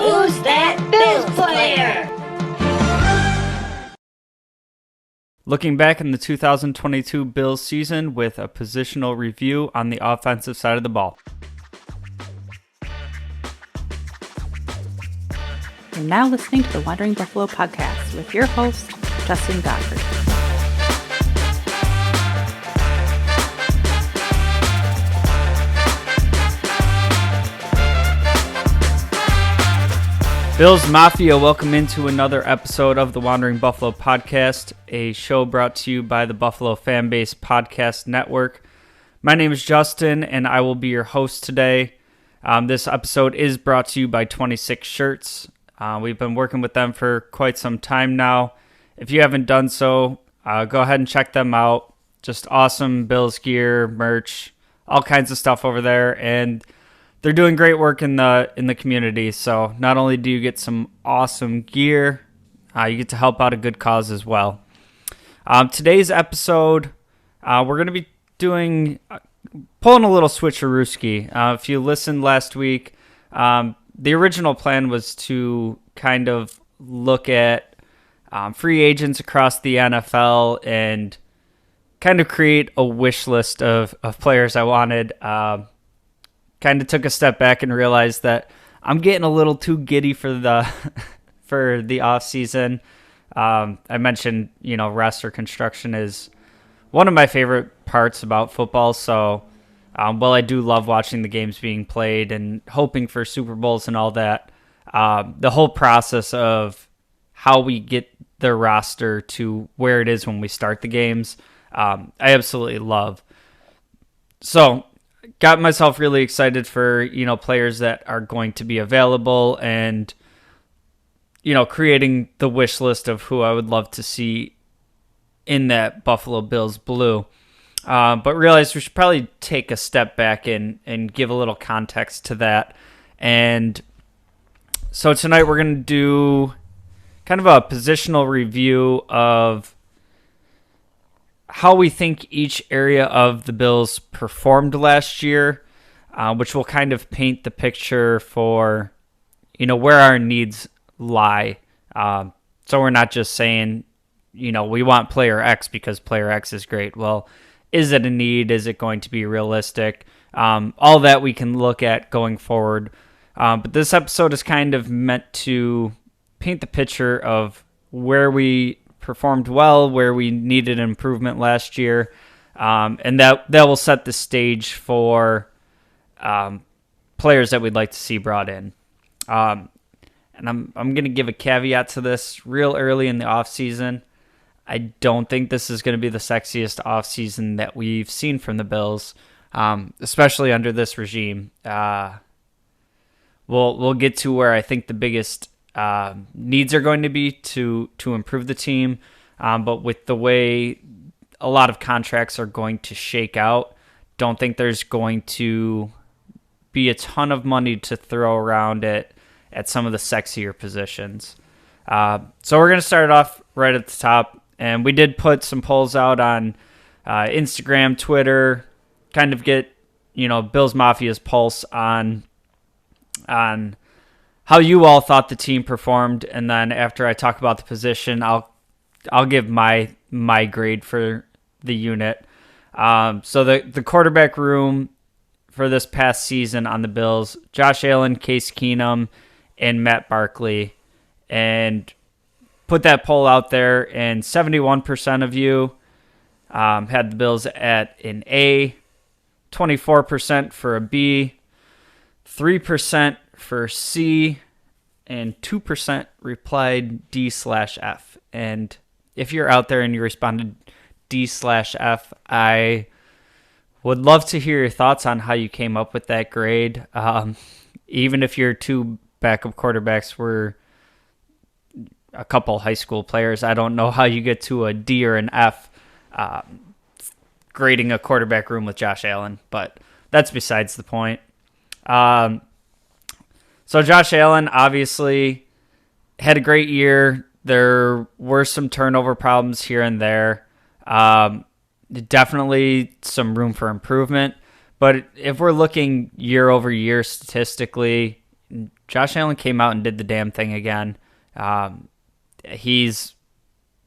Who's that Bills player? Looking back in the 2022 Bills season with a positional review on the offensive side of the ball. You're now listening to the Wandering Buffalo podcast with your host, Justin Godfrey. Bills Mafia, welcome into another episode of the Wandering Buffalo podcast, a show brought to you by the Buffalo FAMBase podcast network. My name is Justin, and I will be your host today. This episode is brought to you by 26 Shirts. We've been working with them for quite some time now. If you haven't done so, go ahead and check them out. Just awesome Bills gear, merch, all kinds of stuff over there, and they're doing great work in the community. So not only do you get some awesome gear, you get to help out a good cause as well. Today's episode, we're going to be pulling a little switcherooski. If you listened last week, the original plan was to kind of look at free agents across the NFL and kind of create a wish list of players I wanted. Kind of took a step back and realized that I'm getting a little too giddy for the off season. I mentioned, rest or construction is one of my favorite parts about football. So, while I do love watching the games being played and hoping for Super Bowls and all that, the whole process of how we get the roster to where it is when we start the games, I absolutely love. So, got myself really excited for, players that are going to be available and, creating the wish list of who I would love to see in that Buffalo Bills blue. But realized we should probably take a step back and give a little context to that. And so tonight we're going to do kind of a positional review of how we think each area of the Bills performed last year, which will kind of paint the picture for, where our needs lie. So we're not just saying, we want player X because player X is great. Well, is it a need? Is it going to be realistic? All that we can look at going forward. But this episode is kind of meant to paint the picture of where we performed well, where we needed improvement last year, and that will set the stage for players that we'd like to see brought in. And I'm going to give a caveat to this real early in the offseason. I don't think this is going to be the sexiest offseason that we've seen from the Bills, especially under this regime. We'll get to where I think the biggest needs are going to be to improve the team, but with the way a lot of contracts are going to shake out, don't think there's going to be a ton of money to throw around at some of the sexier positions. So we're going to start off right at the top, and we did put some polls out on Instagram, Twitter, kind of get Bills Mafia's pulse on how you all thought the team performed, and then after I talk about the position, I'll give my grade for the unit. So the quarterback room for this past season on the Bills: Josh Allen, Case Keenum, and Matt Barkley. And put that poll out there, and 71% of you had the Bills at an A, 24% for a B, 3% for C, and 2% replied D/F. And if you're out there and you responded D/F, I would love to hear your thoughts on how you came up with that grade. Even if your two backup quarterbacks were a couple high school players, I don't know how you get to a D or an F grading a quarterback room with Josh Allen, but that's besides the point. So Josh Allen obviously had a great year. There were some turnover problems here and there. Definitely some room for improvement. But if we're looking year over year statistically, Josh Allen came out and did the damn thing again. He's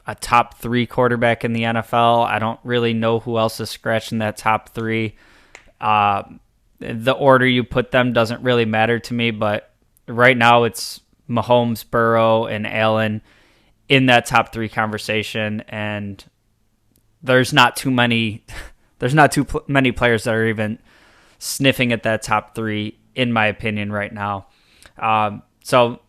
a top 3 quarterback in the NFL. I don't really know who else is scratching that top 3. The order you put them doesn't really matter to me, but right now it's Mahomes, Burrow, and Allen in that top 3 conversation, and there's not too many players that are even sniffing at that top 3, in my opinion, right now. So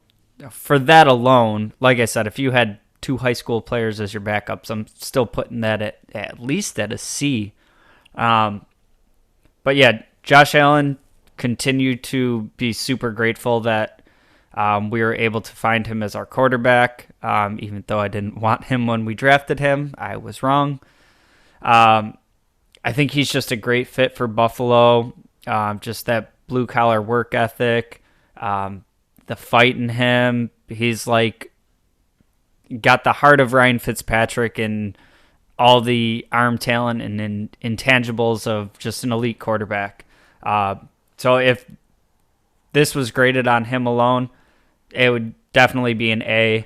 for that alone, like I said, if you had 2 high school players as your backups, I'm still putting that at least at a C. But yeah, Josh Allen continued to be super grateful that we were able to find him as our quarterback, even though I didn't want him when we drafted him. I was wrong. I think he's just a great fit for Buffalo. Just that blue-collar work ethic, the fight in him. He's like got the heart of Ryan Fitzpatrick and all the arm talent and intangibles of just an elite quarterback. So if this was graded on him alone, it would definitely be an A.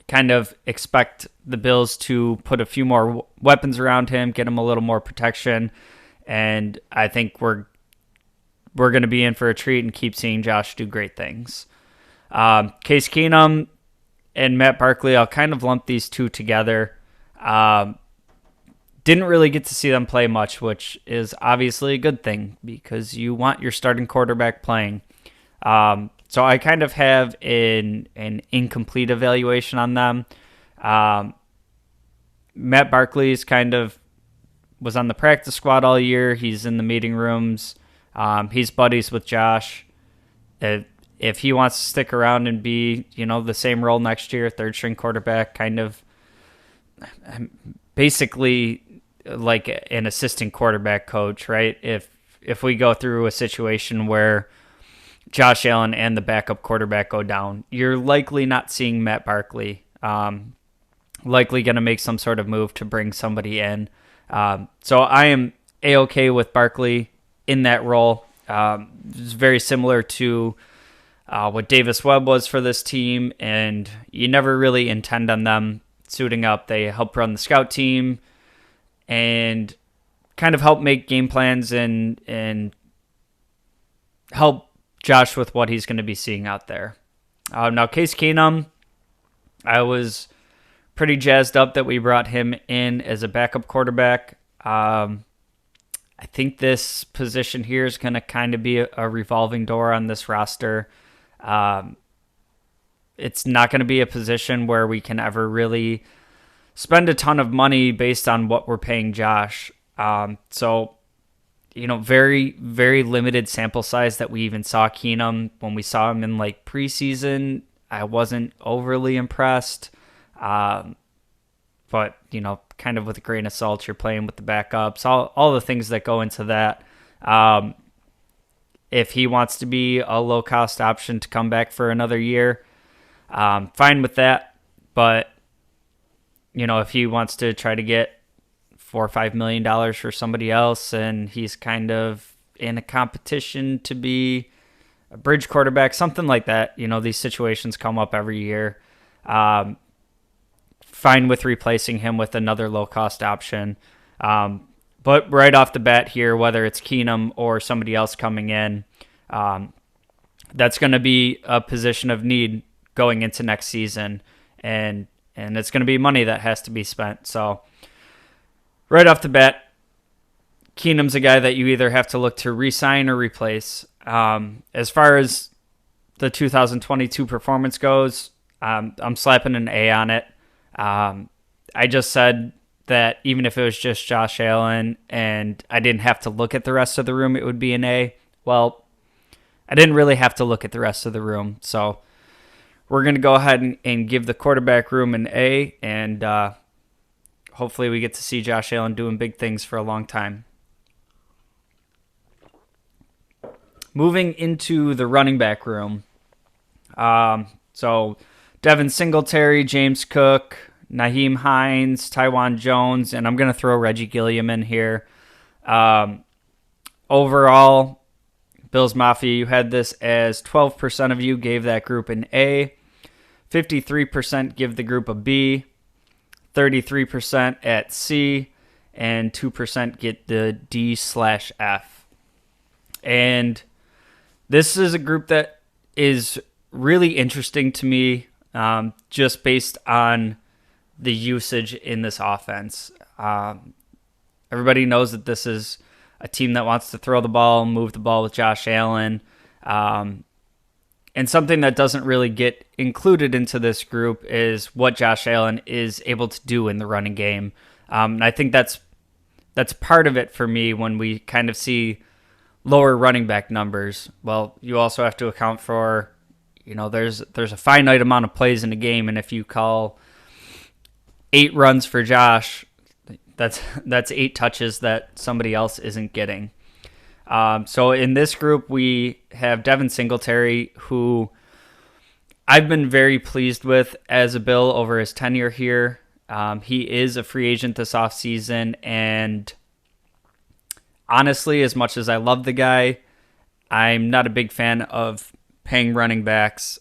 Kind of expect the Bills to put a few more weapons around him, get him a little more protection, and I think we're going to be in for a treat and keep seeing Josh do great things. Case Keenum and Matt Barkley, I'll kind of lump these 2 together. Didn't really get to see them play much, which is obviously a good thing because you want your starting quarterback playing. So I kind of have an incomplete evaluation on them. Matt Barkley's kind of was on the practice squad all year. He's in the meeting rooms. He's buddies with Josh. If he wants to stick around and be, the same role next year, third string quarterback, kind of basically like an assistant quarterback coach, right? If we go through a situation where Josh Allen and the backup quarterback go down, you're likely not seeing Matt Barkley. Likely going to make some sort of move to bring somebody in. So I am A-okay with Barkley in that role. It's very similar to what Davis Webb was for this team, and you never really intend on them suiting up. They help run the scout team and kind of help make game plans and help Josh with what he's going to be seeing out there. Now, Case Keenum, I was pretty jazzed up that we brought him in as a backup quarterback. I think this position here is going to kind of be a revolving door on this roster. It's not going to be a position where we can ever really spend a ton of money based on what we're paying Josh. So, very, very limited sample size that we even saw Keenum. When we saw him in like preseason, I wasn't overly impressed. But, kind of with a grain of salt, you're playing with the backups, all the things that go into that. If he wants to be a low-cost option to come back for another year, fine with that. But, if he wants to try to get $4 or $5 million for somebody else and he's kind of in a competition to be a bridge quarterback, something like that, these situations come up every year. Fine with replacing him with another low-cost option. But right off the bat here, whether it's Keenum or somebody else coming in, that's going to be a position of need going into next season. And it's going to be money that has to be spent. So right off the bat, Keenum's a guy that you either have to look to re-sign or replace. As far as the 2022 performance goes, I'm slapping an A on it. I just said that even if it was just Josh Allen and I didn't have to look at the rest of the room, it would be an A. Well, I didn't really have to look at the rest of the room. So we're going to go ahead and give the quarterback room an A, and hopefully we get to see Josh Allen doing big things for a long time. Moving into the running back room. So Devin Singletary, James Cook, Nyheim Hines, Tywan Jones, and I'm going to throw Reggie Gilliam in here. Overall, Bills Mafia, you had this as 12% of you gave that group an A, 53% give the group a B, 33% at C, and 2% get the D/F. And this is a group that is really interesting to me, just based on the usage in this offense. Everybody knows that this is a team that wants to throw the ball, move the ball with Josh Allen. And something that doesn't really get included into this group is what Josh Allen is able to do in the running game. And I think that's part of it for me when we kind of see lower running back numbers. Well, you also have to account for, there's a finite amount of plays in a game, and if you call 8 runs for Josh, that's 8 touches that somebody else isn't getting. So in this group, we have Devin Singletary, who I've been very pleased with as a Bill over his tenure here. He is a free agent this offseason, and honestly, as much as I love the guy, I'm not a big fan of paying running backs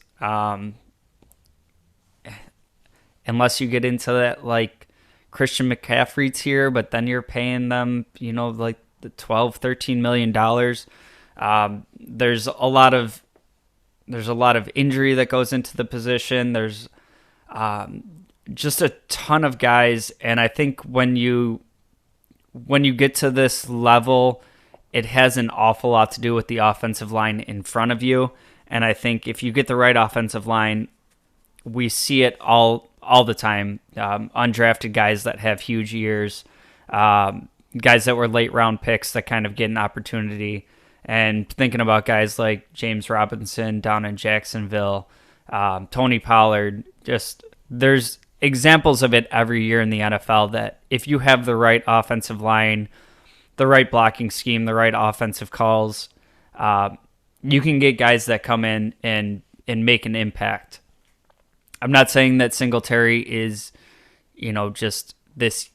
unless you get into that, like Christian McCaffrey tier, but then you're paying them, like the $12-13 million. There's a lot of injury that goes into the position. There's just a ton of guys, and I think when you get to this level, it has an awful lot to do with the offensive line in front of you. And I think if you get the right offensive line, we see it all the time. Undrafted guys that have huge years, guys that were late round picks that kind of get an opportunity. And thinking about guys like James Robinson down in Jacksonville, Tony Pollard, just there's examples of it every year in the NFL that if you have the right offensive line, the right blocking scheme, the right offensive calls, you can get guys that come in and make an impact. I'm not saying that Singletary is, just this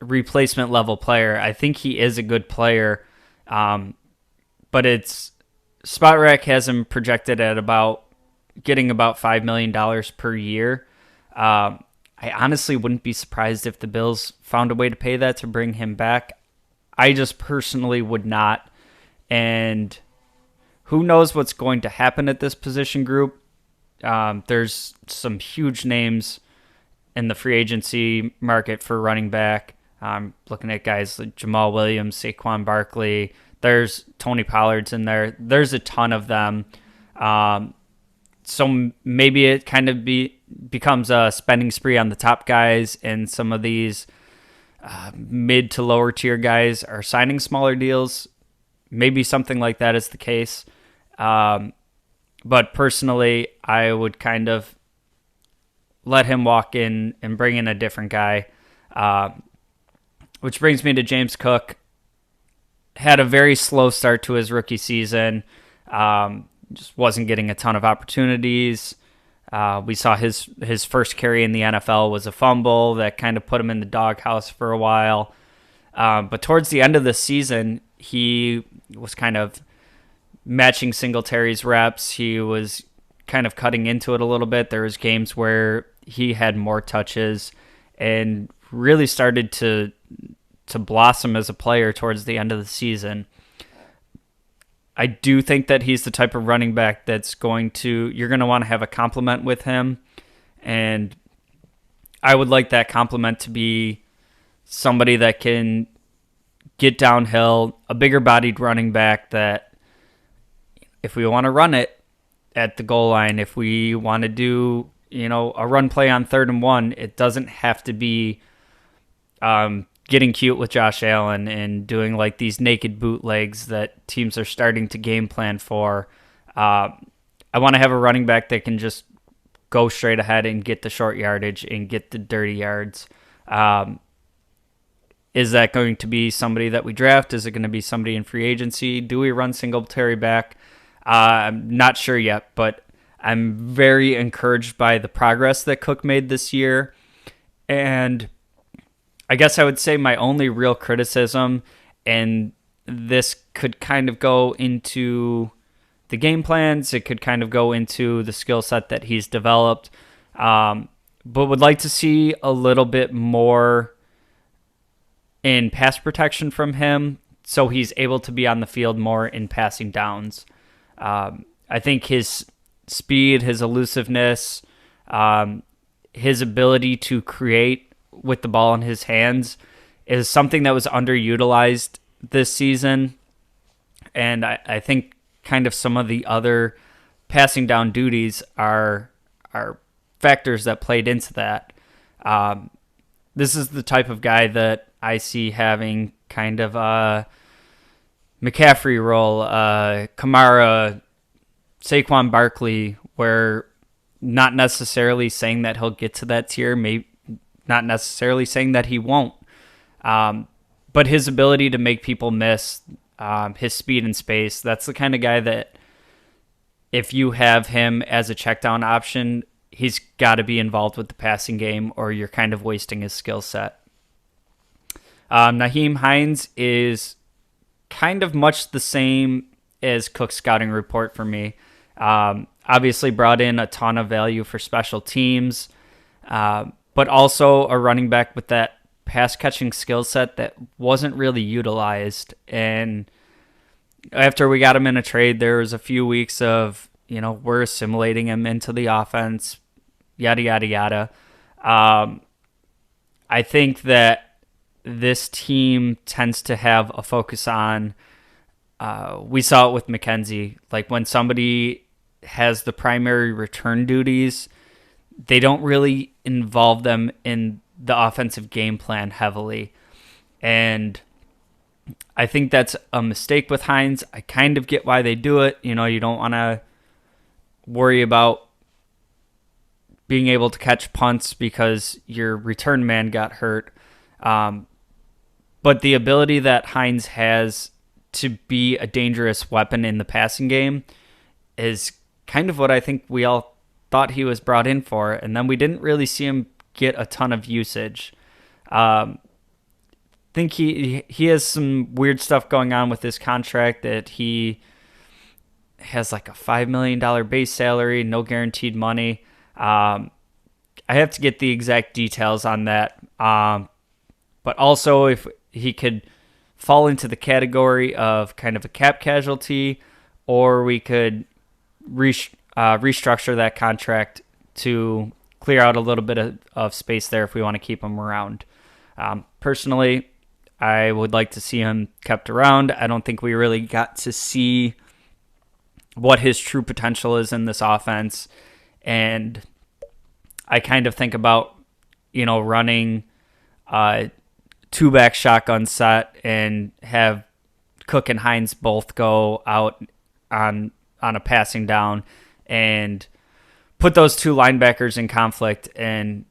replacement level player. I think he is a good player, but it's Spot Rack has him projected at getting about $5 million per year. I honestly wouldn't be surprised if the Bills found a way to pay that to bring him back. I just personally would not. And who knows what's going to happen at this position group. There's some huge names in the free agency market for running back. Looking at guys like Jamal Williams, Saquon Barkley. There's Tony Pollard's in there. There's a ton of them. So maybe it kind of becomes a spending spree on the top guys, and some of these mid to lower tier guys are signing smaller deals. Maybe something like that is the case. But personally, I would kind of let him walk in and bring in a different guy. Which brings me to James Cook. Had a very slow start to his rookie season. Just wasn't getting a ton of opportunities. We saw his first carry in the NFL was a fumble that kind of put him in the doghouse for a while. But towards the end of the season, he was kind of matching Singletary's reps. He was kind of cutting into it a little bit. There was games where he had more touches and really started to blossom as a player towards the end of the season. I do think that he's the type of running back that's you're going to want to have a complement with him. And I would like that complement to be somebody that can get downhill, a bigger bodied running back that if we want to run it at the goal line, if we want to do, a run play on 3rd and 1, it doesn't have to be getting cute with Josh Allen and doing like these naked bootlegs that teams are starting to game plan for. I want to have a running back that can just go straight ahead and get the short yardage and get the dirty yards. Is that going to be somebody that we draft? Is it going to be somebody in free agency? Do we run Singletary back? I'm not sure yet, but I'm very encouraged by the progress that Cook made this year. And I guess I would say my only real criticism, and this could kind of go into the game plans. It could kind of go into the skill set that he's developed. But would like to see a little bit more in pass protection from him so he's able to be on the field more in passing downs. I think his speed, his elusiveness, his ability to create with the ball in his hands is something that was underutilized this season. And I think kind of some of the other passing down duties are factors that played into that. This is the type of guy that I see having kind of a McCaffrey role, Kamara, Saquon Barkley, where not necessarily saying that he'll get to that tier, maybe not necessarily saying that he won't. But his ability to make people miss, his speed and space, that's the kind of guy that if you have him as a check down option, he's got to be involved with the passing game or you're kind of wasting his skill set. Nyheim Hines is kind of much the same as Cook's scouting report for me. Obviously brought in a ton of value for special teams, but also a running back with that pass catching skill set that wasn't really utilized. And after we got him in a trade, there was a few weeks of, we're assimilating him into the offense, yada, yada, yada. I think that this team tends to have a focus on, we saw it with McKenzie, like when somebody has the primary return duties, they don't really involve them in the offensive game plan heavily. And I think that's a mistake with Hines. I kind of get why they do it. You don't want to worry about being able to catch punts because your return man got hurt. But the ability that Hines has to be a dangerous weapon in the passing game is kind of what I think we all thought he was brought in for. And then we didn't really see him get a ton of usage. Think he has some weird stuff going on with his contract that he has like a $5 million base salary, no guaranteed money. I have to get the exact details on that. But also if he could fall into the category of kind of a cap casualty, or we could restructure that contract to clear out a little bit of space there if we want to keep him around. Personally, I would like to see him kept around. I don't think we really got to see what his true potential is in this offense. And I kind of think about, running two-back shotgun set and have Cook and Hines both go out on a passing down and put those two linebackers in conflict. And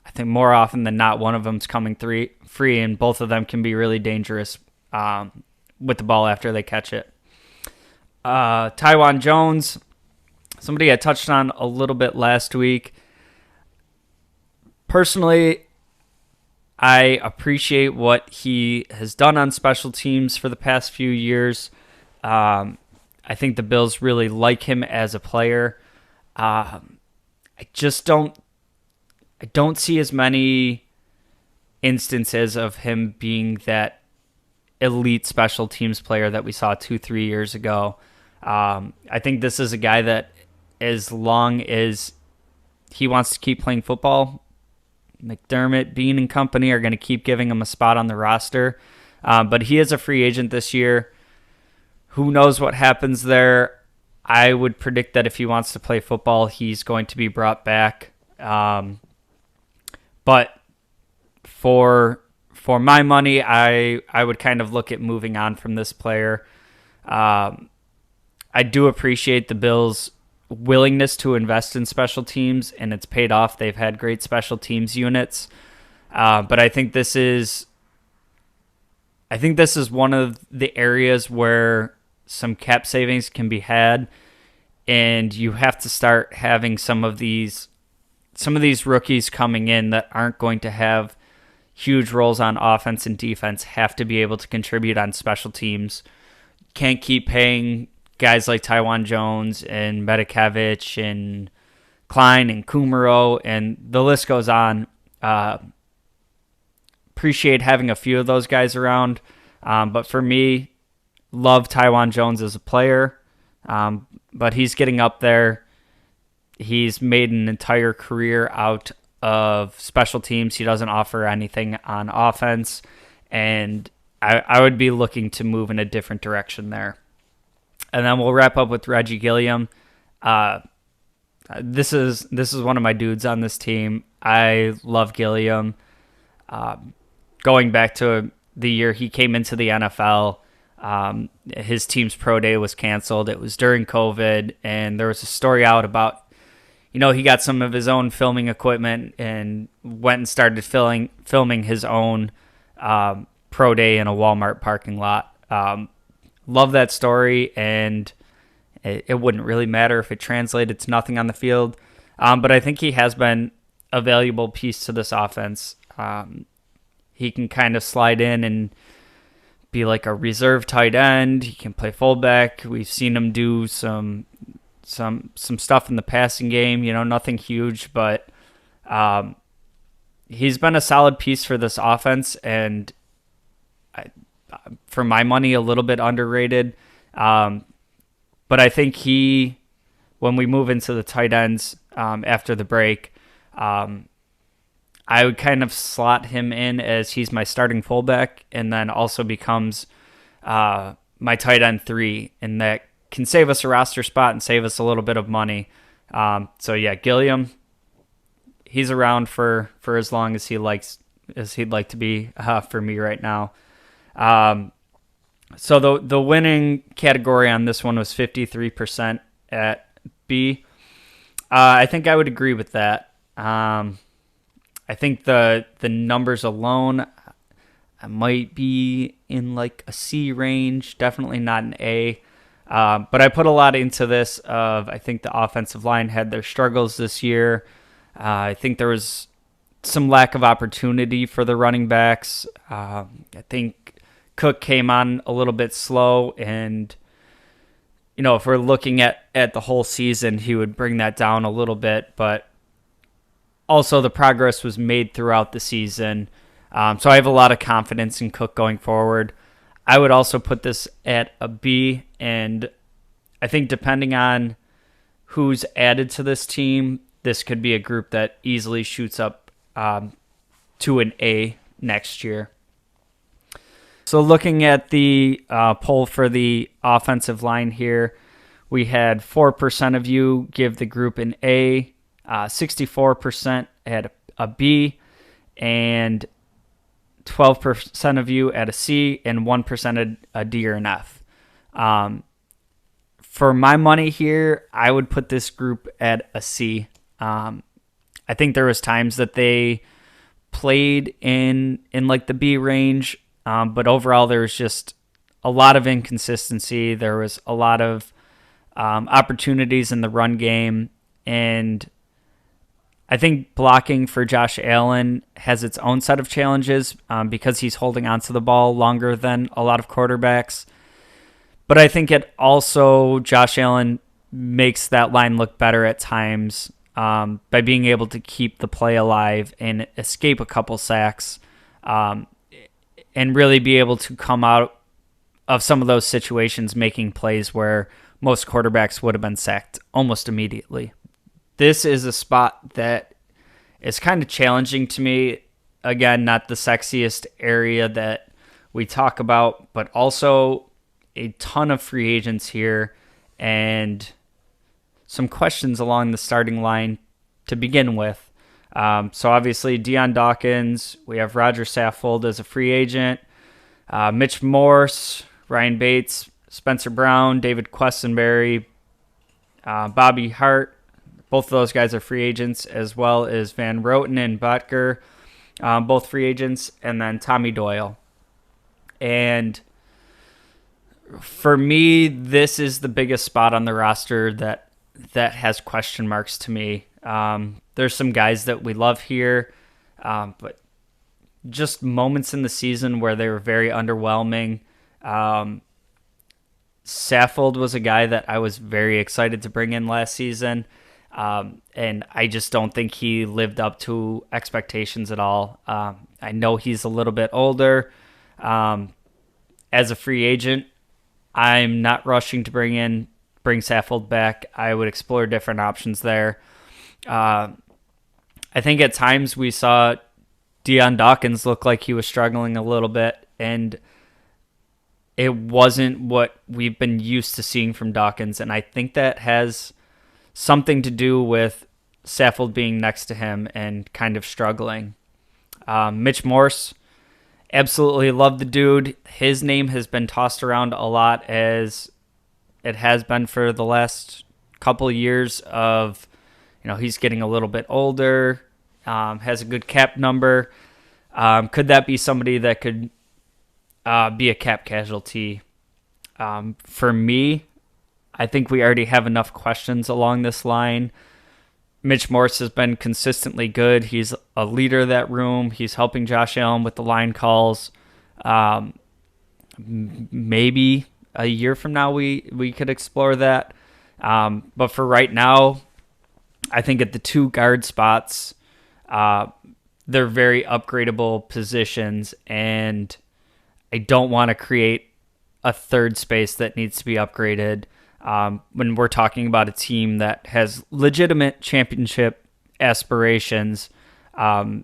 I think more often than not, one of them's coming free, and both of them can be really dangerous with the ball after they catch it. Tywan Jones, somebody I touched on a little bit last week. Personally, I appreciate what he has done on special teams for the past few years. I think the Bills really like him as a player. I don't see as many instances of him being that elite special teams player that we saw 2-3 years ago. I think this is a guy that as long as he wants to keep playing football, McDermott, Bean, and company are going to keep giving him a spot on the roster. But he is a free agent this year. Who knows what happens there? I would predict that if he wants to play football, he's going to be brought back. But for my money, I would kind of look at moving on from this player. I do appreciate the Bills' willingness to invest in special teams, and it's paid off. They've had great special teams units. But I think this is one of the areas where some cap savings can be had, and you have to start having some of these rookies coming in that aren't going to have huge roles on offense and defense have to be able to contribute on special teams. Can't keep paying guys like Taiwan Jones and Medikevich and Klein and Kumaro, and the list goes on. Appreciate having a few of those guys around, but for me, love Taiwan Jones as a player, but he's getting up there. He's made an entire career out of special teams. He doesn't offer anything on offense, and I would be looking to move in a different direction there. And then we'll wrap up with Reggie Gilliam. This is one of my dudes on this team. I love Gilliam. Going back to the year he came into the NFL, his team's pro day was canceled. It was during COVID, and there was a story out about, he got some of his own filming equipment and went and started filming his own pro day in a Walmart parking lot. Love that story, and it wouldn't really matter if it translated to nothing on the field. But I think he has been a valuable piece to this offense. He can kind of slide in and be like a reserve tight end. He can play fullback. We've seen him do some stuff in the passing game, nothing huge, but he's been a solid piece for this offense, and for my money, a little bit underrated. But I think when we move into the tight ends after the break, I would kind of slot him in as he's my starting fullback, and then also becomes my tight end 3, and that can save us a roster spot and save us a little bit of money. So yeah, Gilliam, he's around for as long as he'd like to be for me right now. So the winning category on this one was 53% at B. I think I would agree with that. I think the numbers alone, I might be in like a C range, definitely not an A. But I put a lot into this I think the offensive line had their struggles this year. I think there was some lack of opportunity for the running backs. I think Cook came on a little bit slow, and if we're looking at the whole season, he would bring that down a little bit, but also the progress was made throughout the season. So I have a lot of confidence in Cook going forward. I would also put this at a B, and I think depending on who's added to this team, this could be a group that easily shoots up to an A next year. So looking at the poll for the offensive line here, we had 4% of you give the group an A, 64% at a B, and 12% of you at a C, and 1% at a D or an F. For my money here, I would put this group at a C. I think there was times that they played in like the B range, but overall there was just a lot of inconsistency. There was a lot of opportunities in the run game, and I think blocking for Josh Allen has its own set of challenges because he's holding onto the ball longer than a lot of quarterbacks. But I think it also, Josh Allen makes that line look better at times by being able to keep the play alive and escape a couple sacks and really be able to come out of some of those situations making plays where most quarterbacks would have been sacked almost immediately. This is a spot that is kind of challenging to me. Again, not the sexiest area that we talk about, but also a ton of free agents here and some questions along the starting line to begin with. So obviously Deion Dawkins, we have Roger Saffold as a free agent, Mitch Morse, Ryan Bates, Spencer Brown, David Questenberry, Bobby Hart. Both of those guys are free agents, as well as Van Roten and Butker, both free agents, and then Tommy Doyle. And for me, this is the biggest spot on the roster that has question marks to me. There's some guys that we love here, but just moments in the season where they were very underwhelming. Saffold was a guy that I was very excited to bring in last season, and I just don't think he lived up to expectations at all. I know he's a little bit older. As a free agent, I'm not rushing to bring Saffold back. I would explore different options there. I think at times we saw Dion Dawkins look like he was struggling a little bit, and it wasn't what we've been used to seeing from Dawkins, and I think that has something to do with Saffold being next to him and kind of struggling. Mitch Morse, absolutely love the dude. His name has been tossed around a lot, as it has been for the last couple of years of, he's getting a little bit older, has a good cap number. Could that be somebody that could be a cap casualty? For me, I think we already have enough questions along this line. Mitch Morse has been consistently good. He's a leader of that room. He's helping Josh Allen with the line calls. Maybe a year from now we could explore that. But for right now, I think at the two guard spots, they're very upgradable positions, and I don't want to create a third space that needs to be upgraded when we're talking about a team that has legitimate championship aspirations, retooling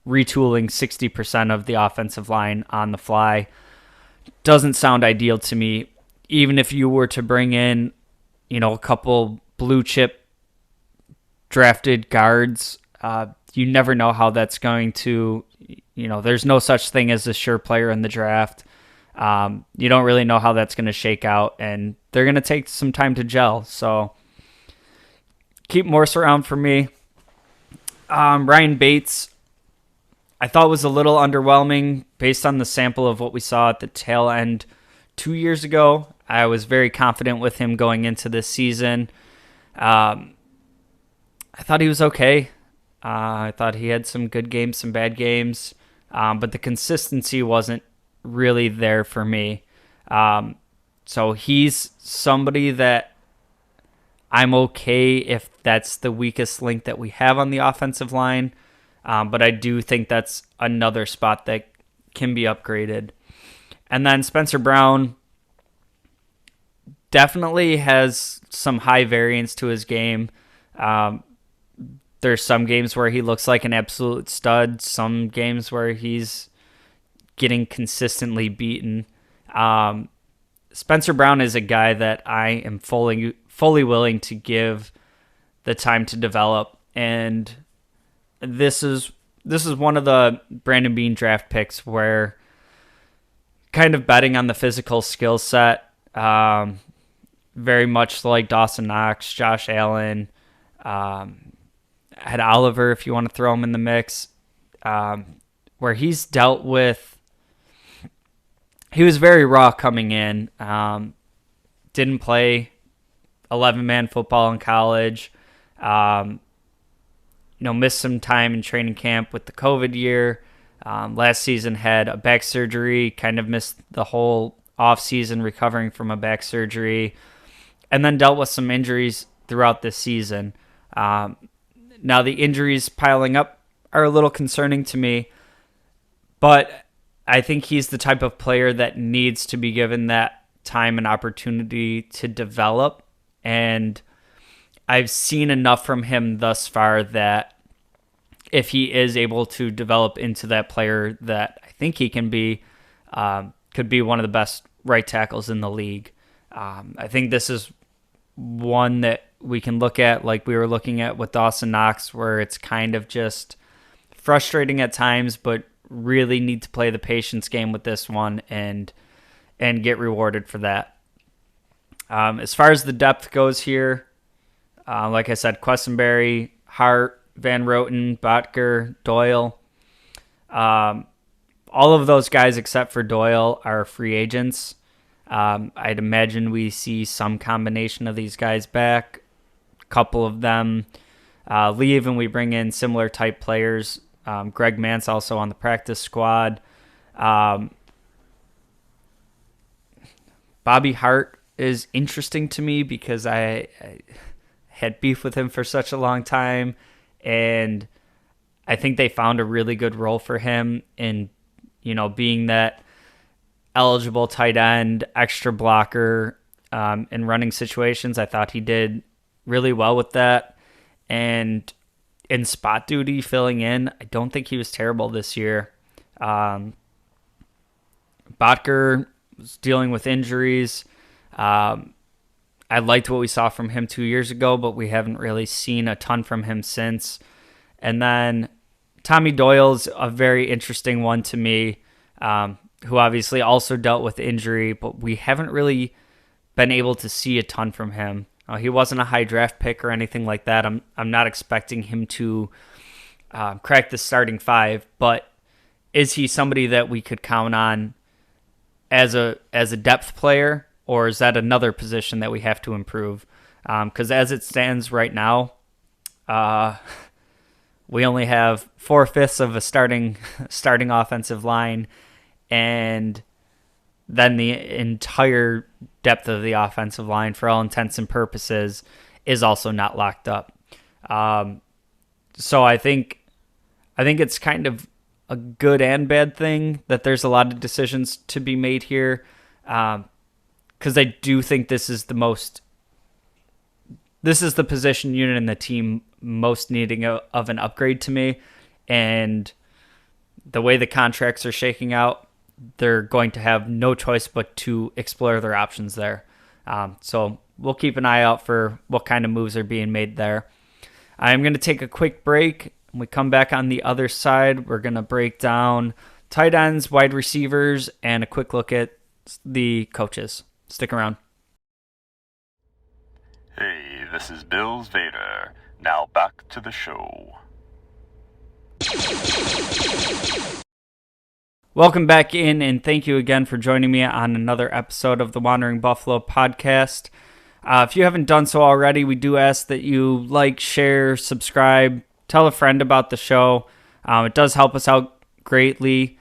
60% of the offensive line on the fly doesn't sound ideal to me. Even if you were to bring in, a couple blue chip drafted guards, you never know how that's going to, there's no such thing as a sure player in the draft. You don't really know how that's going to shake out, and they're going to take some time to gel. So keep Morse around for me. Ryan Bates, I thought was a little underwhelming based on the sample of what we saw at the tail end 2 years ago. I was very confident with him going into this season. I thought he was okay. I thought he had some good games, some bad games, but the consistency wasn't really there for me. So he's somebody that I'm okay if that's the weakest link that we have on the offensive line, but I do think that's another spot that can be upgraded. And then Spencer Brown definitely has some high variance to his game. There's some games where he looks like an absolute stud, some games where he's getting consistently beaten. Spencer Brown is a guy that I am fully willing to give the time to develop, and this is one of the Brandon Beane draft picks where kind of betting on the physical skill set, very much like Dawson Knox, Josh Allen, Ed Oliver, if you want to throw him in the mix, where he's dealt with. He was very raw coming in. Didn't play 11-man football in college. Missed some time in training camp with the COVID year. Last season had a back surgery, kind of missed the whole offseason recovering from a back surgery, and then dealt with some injuries throughout this season. Now the injuries piling up are a little concerning to me, but I think he's the type of player that needs to be given that time and opportunity to develop, and I've seen enough from him thus far that if he is able to develop into that player that I think he can be, could be one of the best right tackles in the league. I think this is one that we can look at like we were looking at with Dawson Knox, where it's kind of just frustrating at times, but really need to play the patience game with this one and get rewarded for that. As far as the depth goes here, like I said, Quessenberry, Hart, Van Roten, Botker, Doyle. All of those guys except for Doyle are free agents. I'd imagine we see some combination of these guys back. A couple of them leave and we bring in similar type players Greg Mance also on the practice squad. Bobby Hart is interesting to me because I had beef with him for such a long time, and I think they found a really good role for him in, being that eligible tight end, extra blocker in running situations. I thought he did really well with that. And in spot duty, filling in, I don't think he was terrible this year. Botker was dealing with injuries. I liked what we saw from him 2 years ago, but we haven't really seen a ton from him since. And then Tommy Doyle's a very interesting one to me, who obviously also dealt with injury, but we haven't really been able to see a ton from him. He wasn't a high draft pick or anything like that. I'm not expecting him to crack the starting five, but is he somebody that we could count on as a depth player, or is that another position that we have to improve? Because as it stands right now, we only have 4/5 of a starting offensive line, and then the entire depth of the offensive line, for all intents and purposes, is also not locked up. So I think it's kind of a good and bad thing that there's a lot of decisions to be made here, because I do think this is the position unit in the team most needing of an upgrade to me, and the way the contracts are shaking out, they're going to have no choice but to explore their options there. So we'll keep an eye out for what kind of moves are being made there. I'm going to take a quick break. When we come back on the other side, we're going to break down tight ends, wide receivers, and a quick look at the coaches. Stick around. Hey, this is Bills Vader. Now back to the show. Welcome back in, and thank you again for joining me on another episode of the Wandering Buffalo podcast. If you haven't done so already, we do ask that you like, share, subscribe, tell a friend about the show. It does help us out greatly.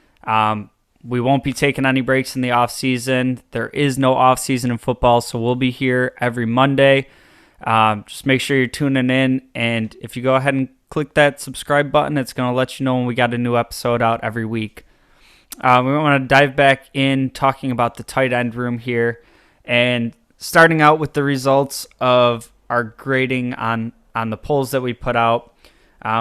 We won't be taking any breaks in the off season. There is no off season in football, so we'll be here every Monday. Just make sure you're tuning in, and if you go ahead and click that subscribe button, it's going to let you know when we got a new episode out every week. We want to dive back in talking about the tight end room here, and starting out with the results of our grading on the polls that we put out.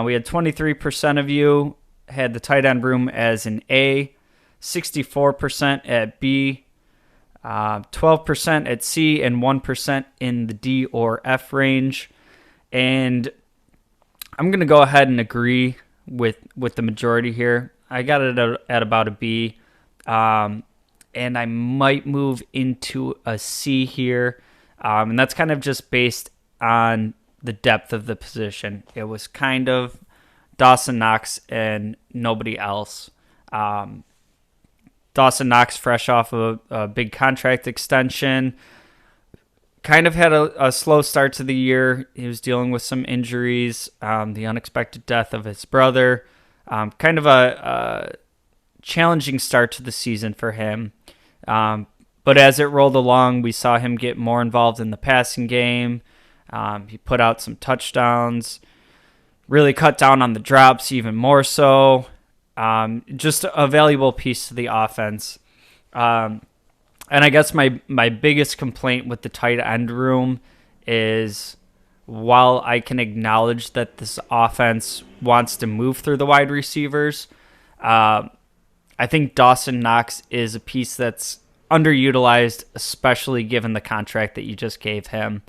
We had 23% of you had the tight end room as an A, 64% at B, 12% at C, and 1% in the D or F range. And I'm going to go ahead and agree with the majority here. I got it at about a B, and I might move into a C here, and that's kind of just based on the depth of the position. It was kind of Dawson Knox and nobody else. Dawson Knox, fresh off a big contract extension, kind of had a slow start to the year. He was dealing with some injuries, the unexpected death of his brother. Kind of a challenging start to the season for him. But as it rolled along, we saw him get more involved in the passing game. He put out some touchdowns, really cut down on the drops even more so. Just a valuable piece to the offense. And I guess my biggest complaint with the tight end room is, while I can acknowledge that this offense wants to move through the wide receivers, I think Dawson Knox is a piece that's underutilized, especially given the contract that you just gave him.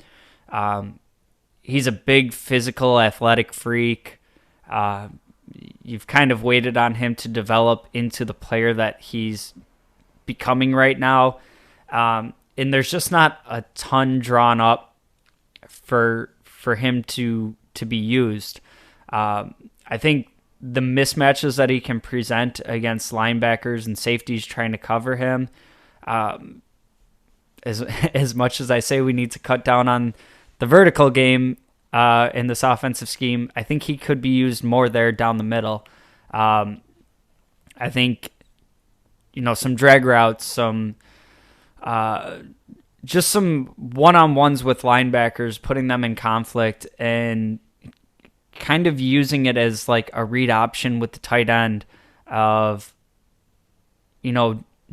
He's a big, physical, athletic freak. You've kind of waited on him to develop into the player that he's becoming right now. And there's just not a ton drawn up for him to be used. I think the mismatches that he can present against linebackers and safeties trying to cover him, as much as I say we need to cut down on the vertical game in this offensive scheme, I think he could be used more there down the middle. I think, some drag routes, just some one-on-ones with linebackers, putting them in conflict and kind of using it as like a read option with the tight end of,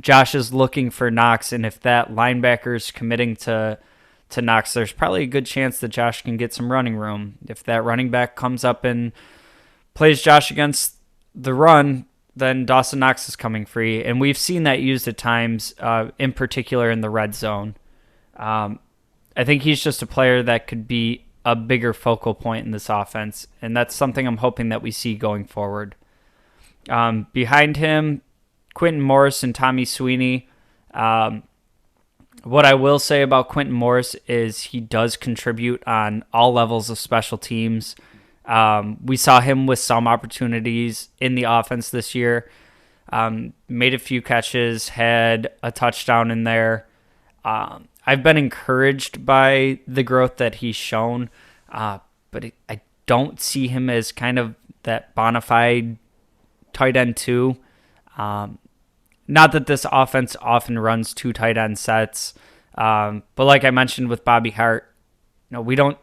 Josh is looking for Knox, and if that linebacker is committing to Knox, there's probably a good chance that Josh can get some running room. If that running back comes up and plays Josh against the run, then Dawson Knox is coming free. And we've seen that used at times, in particular in the red zone. I think he's just a player that could be a bigger focal point in this offense, and that's something I'm hoping that we see going forward. Behind him, Quentin Morris and Tommy Sweeney. What I will say about Quentin Morris is he does contribute on all levels of special teams. We saw him with some opportunities in the offense this year. Made a few catches, had a touchdown in there. I've been encouraged by the growth that he's shown, but I don't see him as kind of that bona fide tight end 2. Not that this offense often runs 2 tight end sets, but like I mentioned with Bobby Hart, we don't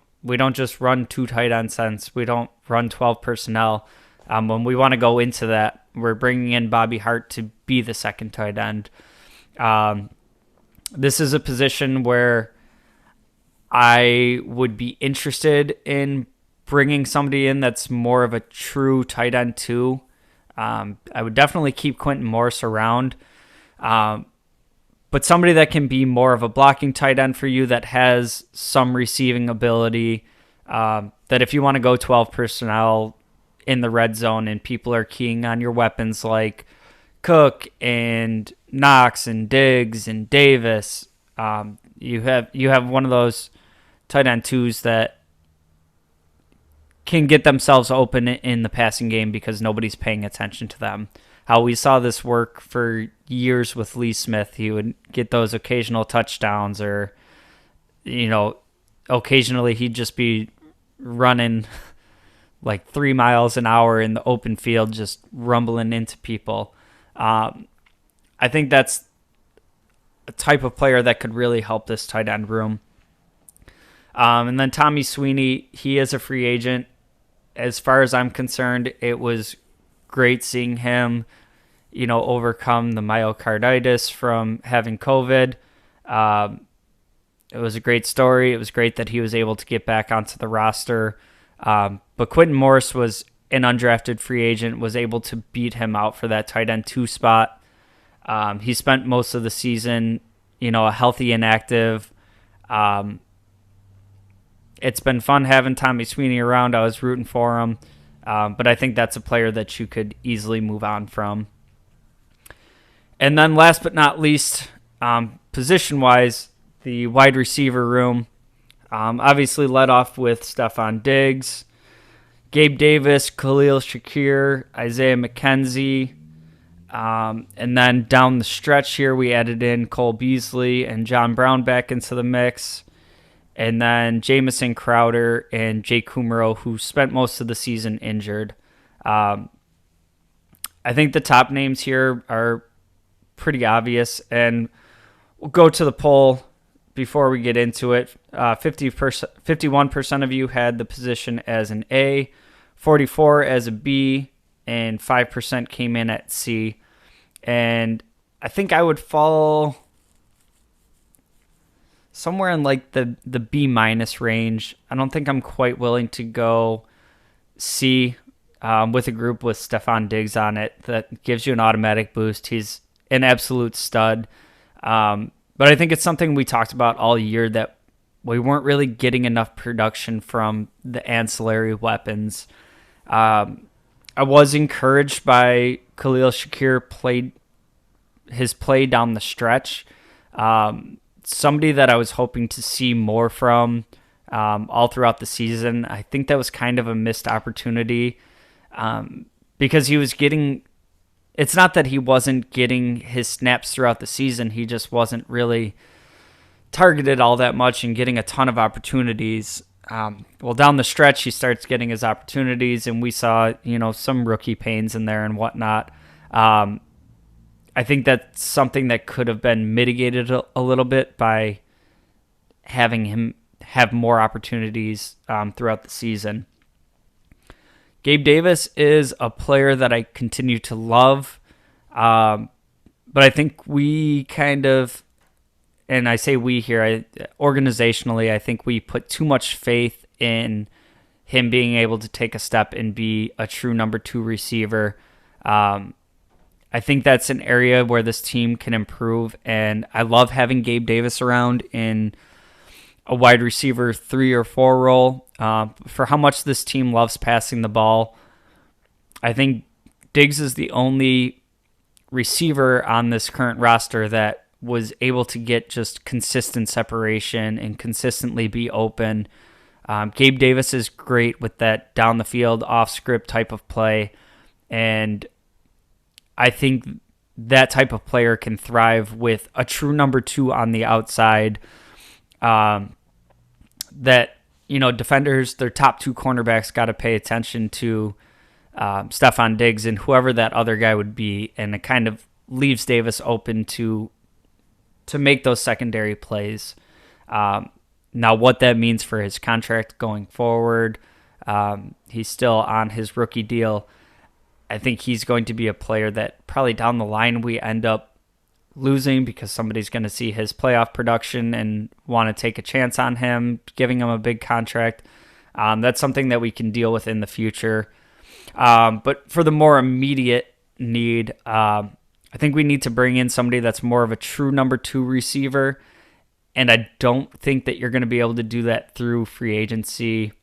just run 2 tight end sets. We don't run 12 personnel. When we want to go into that, we're bringing in Bobby Hart to be the second tight end. This is a position where I would be interested in bringing somebody in that's more of a true tight end 2. I would definitely keep Quentin Morris around, but somebody that can be more of a blocking tight end for you, that has some receiving ability, that if you want to go 12 personnel in the red zone and people are keying on your weapons like Cook and Knox and Diggs and Davis, you have one of those tight end 2s that can get themselves open in the passing game because nobody's paying attention to them. How we saw this work for years with Lee Smith. He would get those occasional touchdowns, or, occasionally he'd just be running like 3 miles an hour in the open field, just rumbling into people. I think that's a type of player that could really help this tight end room. And then Tommy Sweeney, he is a free agent. As far as I'm concerned, it was great seeing him, overcome the myocarditis from having COVID. It was a great story. It was great that he was able to get back onto the roster. But Quentin Morris was an undrafted free agent, was able to beat him out for that tight end 2 spot. He spent most of the season, a healthy and active. It's been fun having Tommy Sweeney around. I was rooting for him. But I think that's a player that you could easily move on from. And then last but not least, position-wise, the wide receiver room. Obviously led off with Stephon Diggs, Gabe Davis, Khalil Shakir, Isaiah McKenzie. And then down the stretch here, we added in Cole Beasley and John Brown back into the mix. And then Jamison Crowder and Jake Kumaro, who spent most of the season injured. I think the top names here are pretty obvious, and we'll go to the poll before we get into it. 51% of you had the position as an A, 44% as a B, and 5% came in at C. And I think I would fall somewhere in like the B- range. I don't think I'm quite willing to go C with a group with Stephon Diggs on it. That gives you an automatic boost. He's an absolute stud. But I think it's something we talked about all year, that we weren't really getting enough production from the ancillary weapons. I was encouraged by Khalil Shakir his play down the stretch. Somebody that I was hoping to see more from all throughout the season. I think that was kind of a missed opportunity because he was getting... It's not that he wasn't getting his snaps throughout the season. He just wasn't really targeted all that much and getting a ton of opportunities. down the stretch, he starts getting his opportunities, and we saw, some rookie pains in there and whatnot. I think that's something that could have been mitigated a little bit by having him have more opportunities throughout the season. Gabe Davis is a player that I continue to love, but I think we kind of, and I say we here, organizationally, I think we put too much faith in him being able to take a step and be a true number 2 receiver. I think that's an area where this team can improve, and I love having Gabe Davis around in a wide receiver 3 or 4 role. For how much this team loves passing the ball, I think Diggs is the only receiver on this current roster that was able to get just consistent separation and consistently be open. Gabe Davis is great with that down the field, off script type of play, and I think that type of player can thrive with a true number 2 on the outside. Defenders, their top 2 cornerbacks got to pay attention to Stephon Diggs and whoever that other guy would be, and it kind of leaves Davis open to make those secondary plays. Now, what that means for his contract going forward, he's still on his rookie deal. I think he's going to be a player that probably down the line we end up losing because somebody's going to see his playoff production and want to take a chance on him, giving him a big contract. That's something that we can deal with in the future. But for the more immediate need, I think we need to bring in somebody that's more of a true number 2 receiver. And I don't think that you're going to be able to do that through free agency,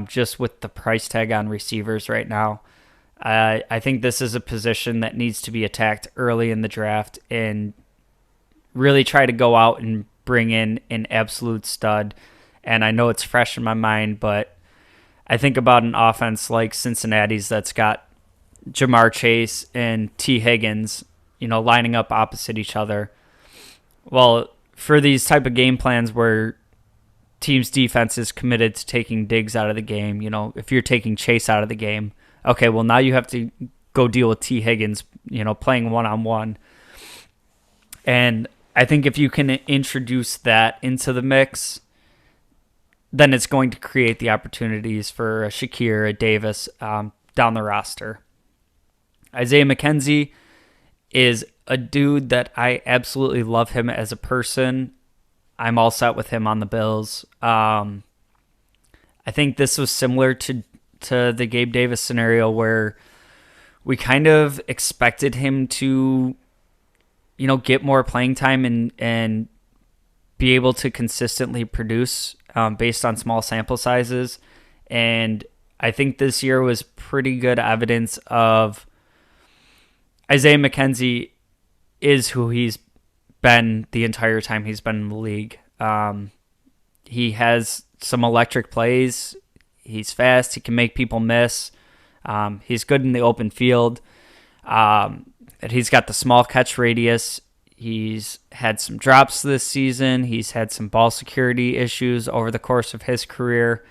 just with the price tag on receivers right now. I think this is a position that needs to be attacked early in the draft and really try to go out and bring in an absolute stud. And I know it's fresh in my mind, but I think about an offense like Cincinnati's that's got Jamar Chase and T. Higgins, lining up opposite each other. Well, for these type of game plans where teams' defense is committed to taking Diggs out of the game, if you're taking Chase out of the game, okay, well, now you have to go deal with T. Higgins, playing one-on-one. And I think if you can introduce that into the mix, then it's going to create the opportunities for a Shakir, a Davis down the roster. Isaiah McKenzie is a dude that I absolutely love him as a person. I'm all set with him on the Bills. I think this was similar to the Gabe Davis scenario where we kind of expected him to, get more playing time and be able to consistently produce based on small sample sizes. And I think this year was pretty good evidence of Isaiah McKenzie is who he's been the entire time he's been in the league. He has some electric plays. He's fast. He can make people miss. He's good in the open field. He's got the small catch radius. He's had some drops this season. He's had some ball security issues over the course of his career.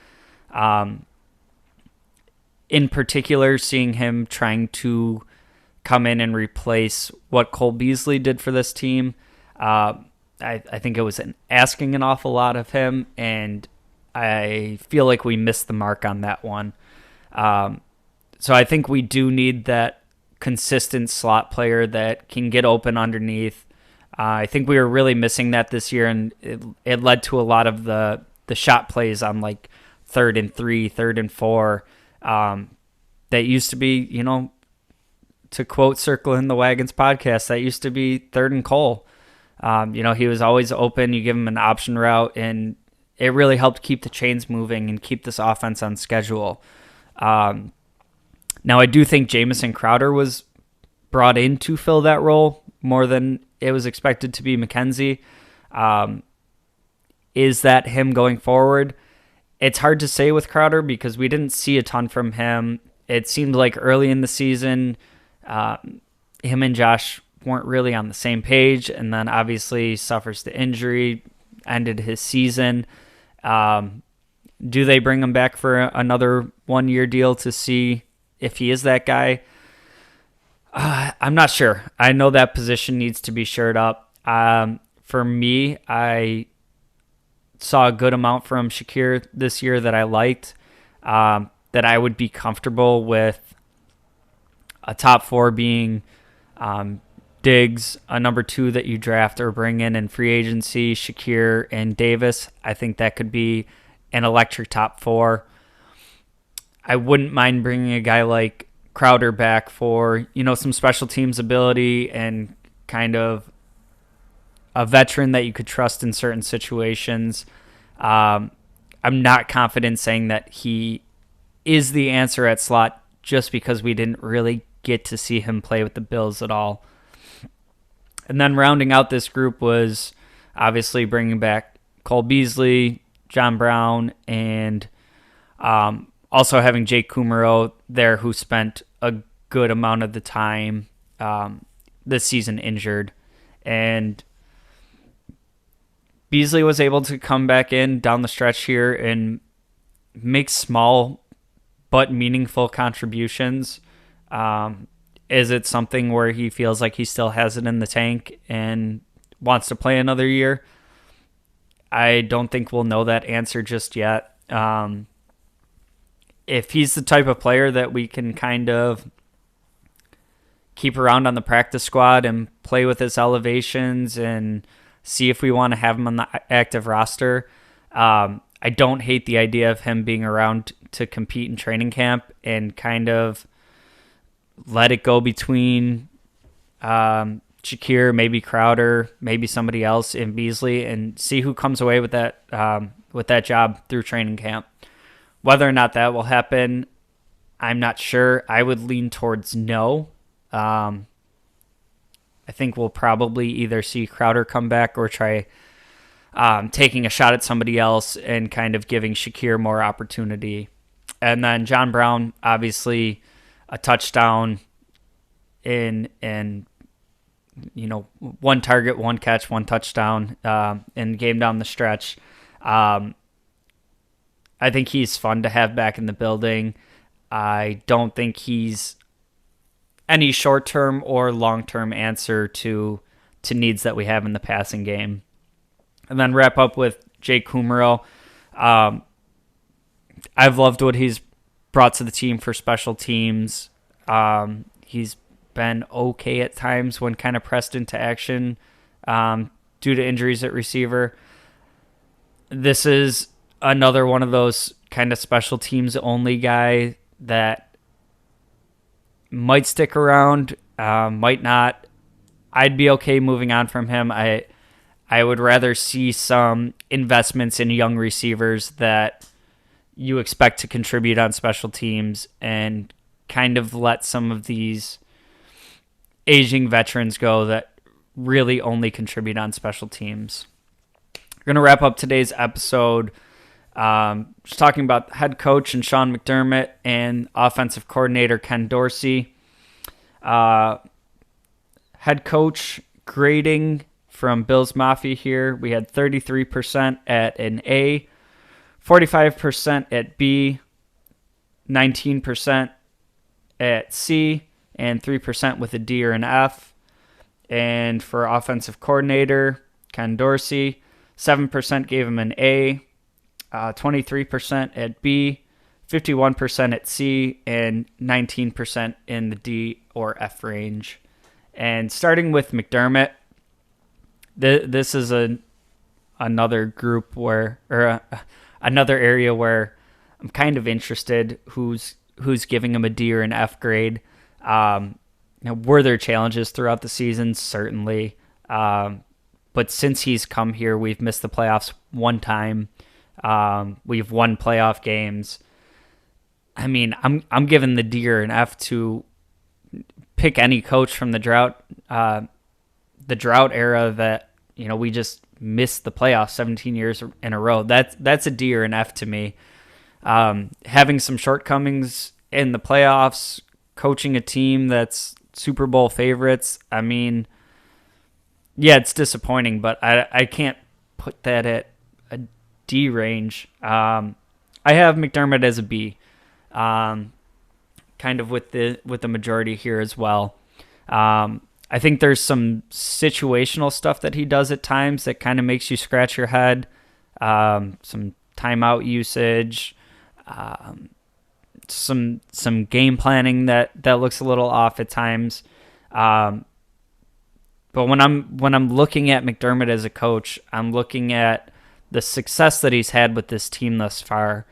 In particular, seeing him trying to come in and replace what Cole Beasley did for this team, I think it was asking an awful lot of him, and I feel like we missed the mark on that one. So I think we do need that consistent slot player that can get open underneath. I think we were really missing that this year, and it led to a lot of the shot plays on like 3rd and 3, 3rd and 4. That used to be, to quote Circling the Wagons podcast, that used to be 3rd and Cole. He was always open. You give him an option route, and it really helped keep the chains moving and keep this offense on schedule. Now, I do think Jamison Crowder was brought in to fill that role more than it was expected to be McKenzie. Is that him going forward? It's hard to say with Crowder because we didn't see a ton from him. It seemed like early in the season, him and Josh weren't really on the same page, and then obviously suffers the injury, ended his season. Do they bring him back for another 1-year deal to see if he is that guy? I'm not sure. I know that position needs to be shored up. For me, I saw a good amount from Shakir this year that I liked, that I would be comfortable with a top 4 being Diggs, a number 2 that you draft or bring in free agency, Shakir and Davis. I think that could be an electric top 4. I wouldn't mind bringing a guy like Crowder back for, some special teams ability and kind of a veteran that you could trust in certain situations. I'm not confident saying that he is the answer at slot just because we didn't really get to see him play with the Bills at all. And then rounding out this group was obviously bringing back Cole Beasley, John Brown, and also having Jake Kumaro there, who spent a good amount of the time this season injured. And Beasley was able to come back in down the stretch here and make small but meaningful contributions. Is it something where he feels like he still has it in the tank and wants to play another year? I don't think we'll know that answer just yet. If he's the type of player that we can kind of keep around on the practice squad and play with his elevations and see if we want to have him on the active roster, I don't hate the idea of him being around to compete in training camp and kind of let it go between Shakir, maybe Crowder, maybe somebody else in Beasley, and see who comes away with that job through training camp. Whether or not that will happen, I'm not sure. I would lean towards no. I think we'll probably either see Crowder come back or try taking a shot at somebody else and kind of giving Shakir more opportunity. And then John Brown, obviously a touchdown in one target, one catch, one touchdown in game down the stretch. I think he's fun to have back in the building. I don't think he's any short-term or long-term answer to needs that we have in the passing game. And then wrap up with Jake Kumaro. I've loved what he's brought to the team for special teams. He's been okay at times when kind of pressed into action due to injuries at receiver. This is another one of those kind of special teams only guy that might stick around, might not. I'd be okay moving on from him. I would rather see some investments in young receivers that you expect to contribute on special teams and kind of let some of these aging veterans go that really only contribute on special teams. We're going to wrap up today's episode just talking about head coach and Sean McDermott and offensive coordinator Ken Dorsey. Head coach grading from Bills Mafia here. We had 33% at an A, 45% at B, 19% at C, and 3% with a D or an F. And for offensive coordinator, Ken Dorsey, 7% gave him an A, 23% at B, 51% at C, and 19% in the D or F range. And starting with McDermott, this is another group where, another area where I'm kind of interested who's giving him a D or an F grade. Were there challenges throughout the season? Certainly. But since he's come here, we've missed the playoffs one time. We've won playoff games. I mean, I'm giving the D or an F to pick any coach from the drought era that, we just missed the playoffs 17 years in a row. That's a D or an F to me. Having some shortcomings in the playoffs, coaching a team that's Super Bowl favorites. I mean, yeah, it's disappointing, but I can't put that at a D range. I have McDermott as a B, kind of with the majority here as well. I think there's some situational stuff that he does at times that kind of makes you scratch your head. Some timeout usage, some game planning that looks a little off at times. But when I'm looking at McDermott as a coach, I'm looking at the success that he's had with this team thus far.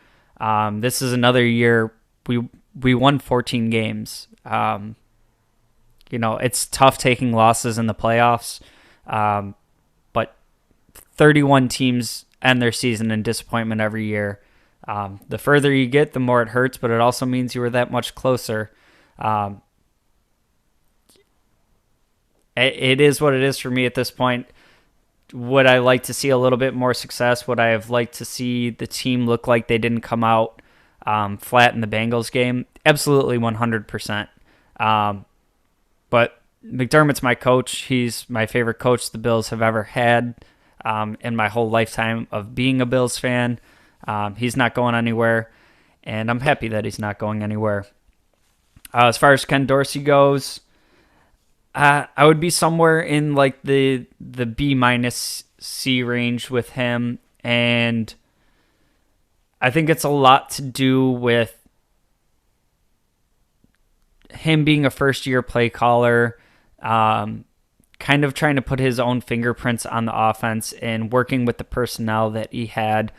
This is another year we won 14 games. It's tough taking losses in the playoffs, but 31 teams end their season in disappointment every year. The further you get, the more it hurts, but it also means you were that much closer. It is what it is for me at this point. Would I like to see a little bit more success? Would I have liked to see the team look like they didn't come out flat in the Bengals game? Absolutely 100%. But McDermott's my coach. He's my favorite coach the Bills have ever had in my whole lifetime of being a Bills fan. He's not going anywhere, and I'm happy that he's not going anywhere. As far as Ken Dorsey goes, I would be somewhere in like the B-C range with him, and I think it's a lot to do with him being a first-year play caller, kind of trying to put his own fingerprints on the offense and working with the personnel that he had.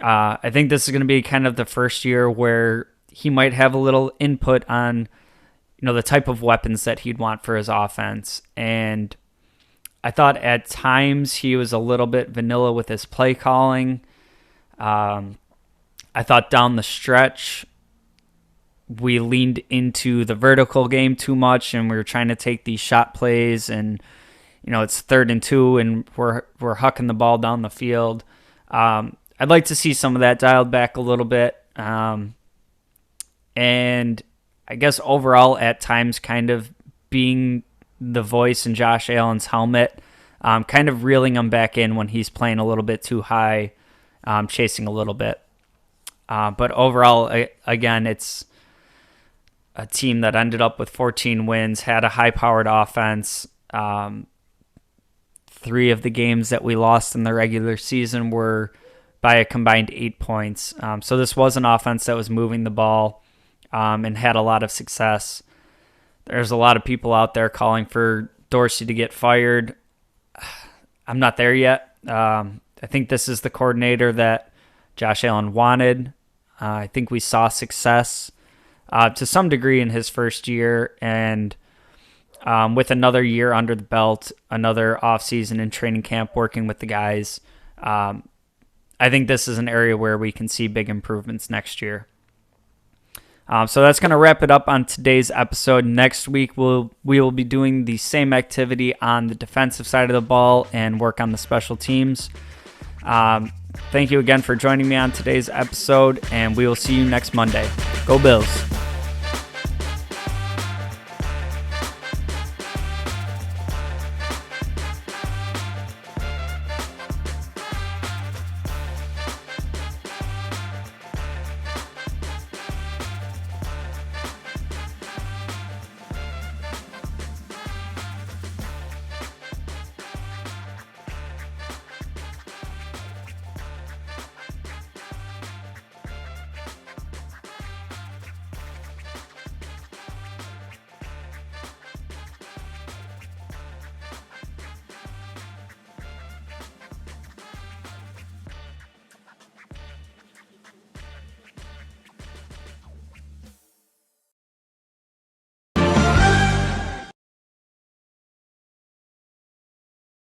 I think this is going to be kind of the first year where he might have a little input on the type of weapons that he'd want for his offense. And I thought at times he was a little bit vanilla with his play calling. I thought down the stretch, we leaned into the vertical game too much, and we were trying to take these shot plays, and it's 3rd and 2, and we're hucking the ball down the field. I'd like to see some of that dialed back a little bit, and I guess overall at times kind of being the voice in Josh Allen's helmet, kind of reeling him back in when he's playing a little bit too high, chasing a little bit. But overall, again, it's a team that ended up with 14 wins, had a high-powered offense. 3 of the games that we lost in the regular season were by a combined 8 points. So this was an offense that was moving the ball and had a lot of success. There's a lot of people out there calling for Dorsey to get fired. I'm not there yet. I think this is the coordinator that Josh Allen wanted. I think we saw success to some degree in his first year, and with another year under the belt, another offseason and training camp working with the guys, I think this is an area where we can see big improvements next year. So that's going to wrap it up on today's episode. Next week, we will be doing the same activity on the defensive side of the ball and work on the special teams. Thank you again for joining me on today's episode, and we will see you next Monday. Go Bills!